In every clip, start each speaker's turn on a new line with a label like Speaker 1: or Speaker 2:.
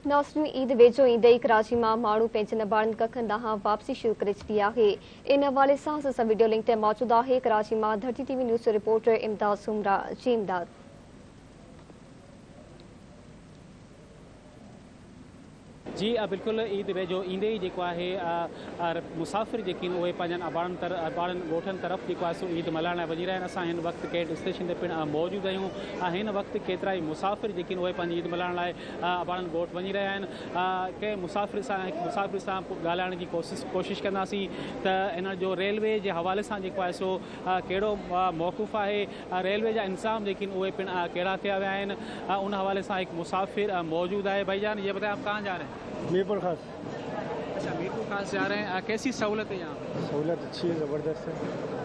Speaker 1: नौसरी ईद वेझो ईंदे कराची में माण्हू पंहिंजनि ॿारनि कखनि ॾांहुं वापसी शुरू करे छॾी आहे। इन हवाले सां असां वीडियो लिंक ते मौजूद आहे कराची में धरती टीवी न्यूज़ रिपोर्टर इमदाद सुमरा। जी इमदाद।
Speaker 2: जी बिल्कुल ईद वेझो ईंदे ही जेको आहे मुसाफ़िर जेके उहे पंहिंजनि ॿारनि ॻोठनि तरफ़ जेको आहे सो ईद मल्हाइण लाइ वञी रहिया आहिनि। असां हिन वक़्तु कैंट स्टेशन ते पिणु मौजूदु आहियूं। हिन वक़्तु केतिरा ई मुसाफ़िर जेके उहे पंहिंजी ईद मल्हाइण लाइ ॿारनि ॻोठ वञी रहिया आहिनि। कंहिं मुसाफ़िर सां ॻाल्हाइण जी कोशिशि कंदासीं त इन जो रेलवे जे हवाले सां जेको आहे सो कहिड़ो मौक़ुफ़ आहे, रेलवे जा इंतज़ाम जेके उहे पिणु कहिड़ा कया विया आहिनि, उन हवाले सां हिकु मुसाफ़िर मौजूदु आहे। भाईजान ये बताएं आप कहाँ जा रहे हैं?
Speaker 3: मीरपुर खास।
Speaker 2: अच्छा, मीरपुर खास जा रहे हैं। कैसी सहूलत है यहाँ?
Speaker 3: सहूलत अच्छी है, ज़बरदस्त है।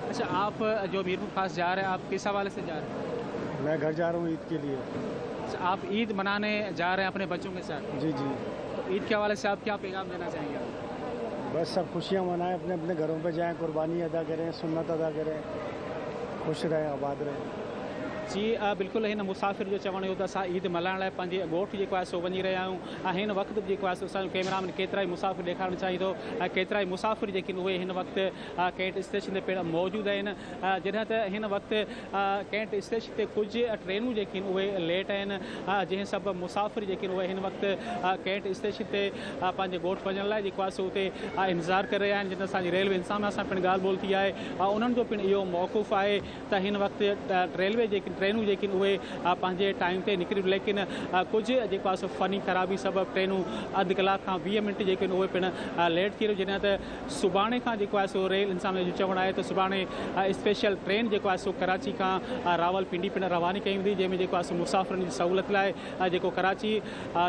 Speaker 2: अच्छा, आप जो मीरपुर खास जा रहे हैं, आप किस हवाले से जा रहे हैं?
Speaker 3: मैं घर जा रहा हूँ ईद के लिए।
Speaker 2: अच्छा, आप ईद मनाने जा रहे हैं अपने बच्चों के साथ?
Speaker 3: जी जी।
Speaker 2: तो ईद के हवाले से आप क्या पैगाम देना चाहेंगे?
Speaker 3: बस सब खुशियाँ मनाएं, अपने अपने घरों पे जाएं, कुर्बानी अदा करें, सुन्नत अदा करें, खुश रहें, आबाद रहें।
Speaker 2: जी बिल्कुल हिन मुसाफ़िर जो चवण इहो त असां ईद मल्हाइण लाइ पंहिंजे ॻोठ जेको आहे सो वञी रहिया आहियूं। हिन वक़्तु जेको आहे सो असांजो कैमरामैन केतिरा ई मुसाफ़िर ॾेखारणु चाहींदो। केतिरा ई मुसाफ़िर जेके उहे हिन वक़्तु कैंट स्टेशन ते पिणु मौजूदु आहिनि। जॾहिं त हिन वक़्तु कैंट स्टेशन ते कुझु ट्रेनूं जेके उहे लेट आहिनि, जंहिं सभु मुसाफ़िर जेके उहे हिन वक़्तु कैंट स्टेशन ते पंहिंजे ॻोठ वञण लाइ जेको आहे सो उते इंतज़ारु करे रहिया आहिनि। जिन असांजी रेलवे इंतज़ाम सां पिणु ॻाल्हि ॿोल थी आहे, उन्हनि जो पिणु इहो मौक़ुफ़ आहे त हिन वक़्तु रेलवे जेके ट्रेनूं जेके उहे पंहिंजे टाइम ते निकिरियूं, लेकिन कुझु जेको आहे सो फ़नी ख़राबी सबबु ट्रेनूं अधु कलाक खां 20 मिंट जेके उहे पिणु लेट थी रहियूं। जॾहिं त सुभाणे खां जेको आहे सो रेल इंतज़ाम जो चवणु आहे त सुभाणे स्पेशल ट्रेन जेको आहे सो कराची खां रावलपिंडी पिणु रवानी कई वेंदी, जंहिंमें जेको आहे सो मुसाफ़िरनि जी सहूलियत लाइ जेको कराची,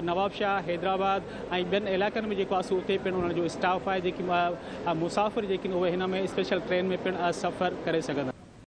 Speaker 2: नवाबशाह, हैदराबाद ऐं ॿियनि इलाइक़नि में जेको आहे सो उते पिणु उन्हनि जो स्टाफ आहे जेकी मुसाफ़िर जेके उहे हिन में स्पेशल ट्रेन में पिणु सफ़र करे सघंदा।